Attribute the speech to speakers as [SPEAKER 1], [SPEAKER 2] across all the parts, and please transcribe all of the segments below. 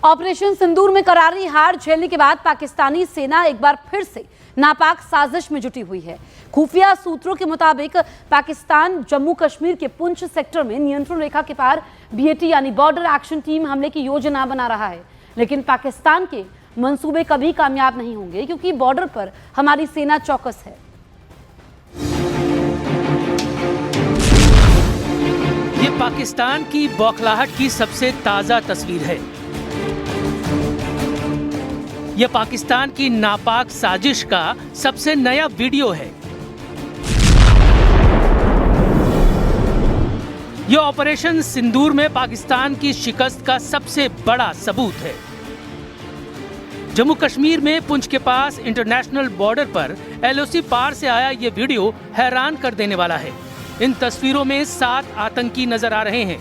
[SPEAKER 1] Operation सिंदूर में करारी हार झेलने के बाद पाकिस्तानी सेना एक बार फिर से नापाक साजिश में जुटी हुई है। खुफिया सूत्रों के मुताबिक पाकिस्तान जम्मू कश्मीर के पुंछ सेक्टर में नियंत्रण रेखा के पार बीएटी यानी बॉर्डर एक्शन टीम हमले की योजना बना रहा है, लेकिन पाकिस्तान के मंसूबे कभी कामयाब नहीं होंगे क्योंकि बॉर्डर पर हमारी सेना चौकस है।
[SPEAKER 2] ये पाकिस्तान की बौखलाहट की सबसे ताजा तस्वीर है। यह पाकिस्तान की नापाक साजिश का सबसे नया वीडियो है। यह ऑपरेशन सिंदूर में पाकिस्तान की शिकस्त का सबसे बड़ा सबूत है। जम्मू कश्मीर में पुंछ के पास इंटरनेशनल बॉर्डर पर एलओसी पार से आया ये वीडियो हैरान कर देने वाला है। इन तस्वीरों में 7 आतंकी नजर आ रहे हैं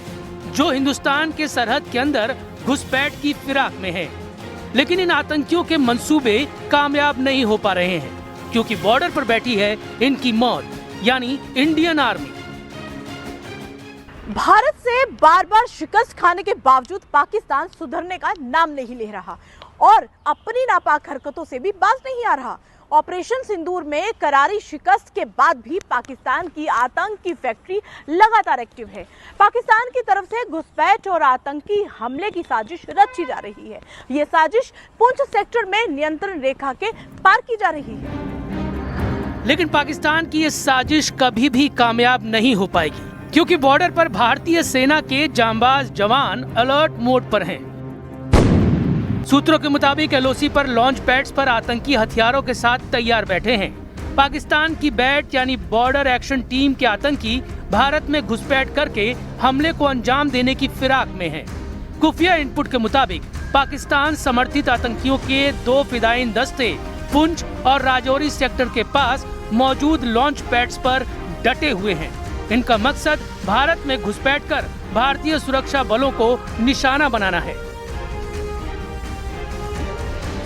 [SPEAKER 2] जो हिंदुस्तान के सरहद के अंदर घुसपैठ की फिराक में हैं। लेकिन इन आतंकियों के मंसूबे कामयाब नहीं हो पा रहे हैं क्योंकि बॉर्डर पर बैठी है इनकी मौत यानी इंडियन आर्मी।
[SPEAKER 3] भारत से बार बार शिकस्त खाने के बावजूद पाकिस्तान सुधरने का नाम नहीं ले रहा और अपनी नापाक हरकतों से भी बाज नहीं आ रहा। ऑपरेशन सिंदूर में करारी शिकस्त के बाद भी पाकिस्तान की आतंक की फैक्ट्री लगातार एक्टिव है। पाकिस्तान की तरफ से घुसपैठ और आतंकी हमले की साजिश रची जा रही है। ये साजिश पुंछ सेक्टर में नियंत्रण रेखा के पार की जा रही है।
[SPEAKER 2] लेकिन पाकिस्तान की ये साजिश कभी भी कामयाब नहीं हो पाएगी क्योंकि बॉर्डर पर भारतीय सेना के जांबाज जवान अलर्ट मोड पर हैं। सूत्रों के मुताबिक एलओसी पर लॉन्च पैड्स पर आतंकी हथियारों के साथ तैयार बैठे हैं। पाकिस्तान की बैट यानी बॉर्डर एक्शन टीम के आतंकी भारत में घुसपैठ करके हमले को अंजाम देने की फिराक में हैं। खुफिया इनपुट के मुताबिक पाकिस्तान समर्थित आतंकियों के 2 फिदायीन दस्ते पुंछ और राजौरी सेक्टर के पास मौजूद लॉन्च पैड्स पर डटे हुए हैं। इनका मकसद भारत में घुसपैठ कर भारतीय सुरक्षा बलों को निशाना बनाना है।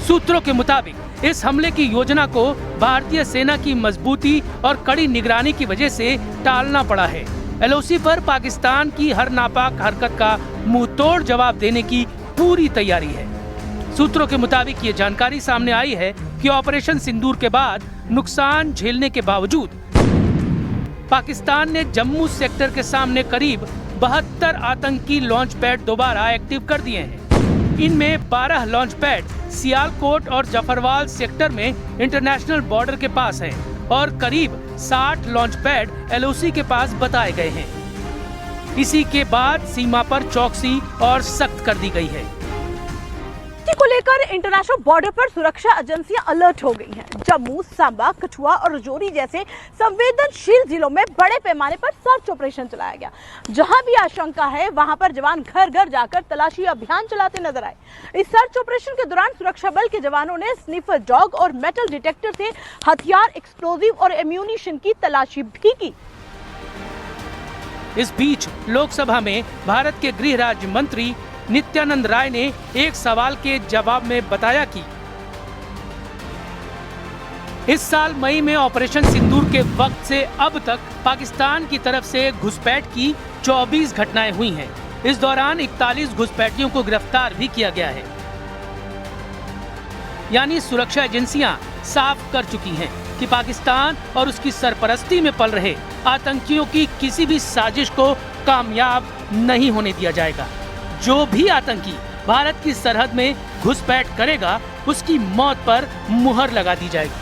[SPEAKER 2] सूत्रों के मुताबिक इस हमले की योजना को भारतीय सेना की मजबूती और कड़ी निगरानी की वजह से टालना पड़ा है। एलओसी पर पाकिस्तान की हर नापाक हरकत का मुंहतोड़ जवाब देने की पूरी तैयारी है। सूत्रों के मुताबिक ये जानकारी सामने आई है कि ऑपरेशन सिंदूर के बाद नुकसान झेलने के बावजूद पाकिस्तान ने जम्मू सेक्टर के सामने करीब 72 आतंकी लॉन्च पैड दोबारा एक्टिव कर दिए हैं। इनमें 12 लॉन्च पैड सियालकोट और जफरवाल सेक्टर में इंटरनेशनल बॉर्डर के पास हैं और करीब 60 लॉन्च पैड एलओसी के पास बताए गए हैं। इसी के बाद सीमा पर चौकसी और सख्त कर दी गई है।
[SPEAKER 3] को लेकर इंटरनेशनल बॉर्डर पर सुरक्षा एजेंसियां अलर्ट हो गई हैं। जम्मू, सांबा, कठुआ और राजौरी जैसे संवेदनशील जिलों में बड़े पैमाने पर सर्च ऑपरेशन चलाया गया। जहां भी आशंका है वहां पर जवान घर घर जाकर तलाशी अभियान चलाते नजर आए। इस सर्च ऑपरेशन के दौरान सुरक्षा बल के जवानों ने स्निफर डॉग और मेटल डिटेक्टर से हथियार, एक्सप्लोजिव और एम्यूनिशन की तलाशी भी की।
[SPEAKER 2] इस बीच लोकसभा में भारत के गृह राज्य मंत्री नित्यानंद राय ने एक सवाल के जवाब में बताया कि इस साल मई में ऑपरेशन सिंदूर के वक्त से अब तक पाकिस्तान की तरफ से घुसपैठ की 24 घटनाएं हुई हैं। इस दौरान 41 घुसपैठियों को गिरफ्तार भी किया गया है। यानी सुरक्षा एजेंसियां साफ कर चुकी हैं कि पाकिस्तान और उसकी सरपरस्ती में पल रहे आतंकियों की किसी भी साजिश को कामयाब नहीं होने दिया जाएगा। जो भी आतंकी भारत की सरहद में घुसपैठ करेगा उसकी मौत पर मुहर लगा दी जाएगी।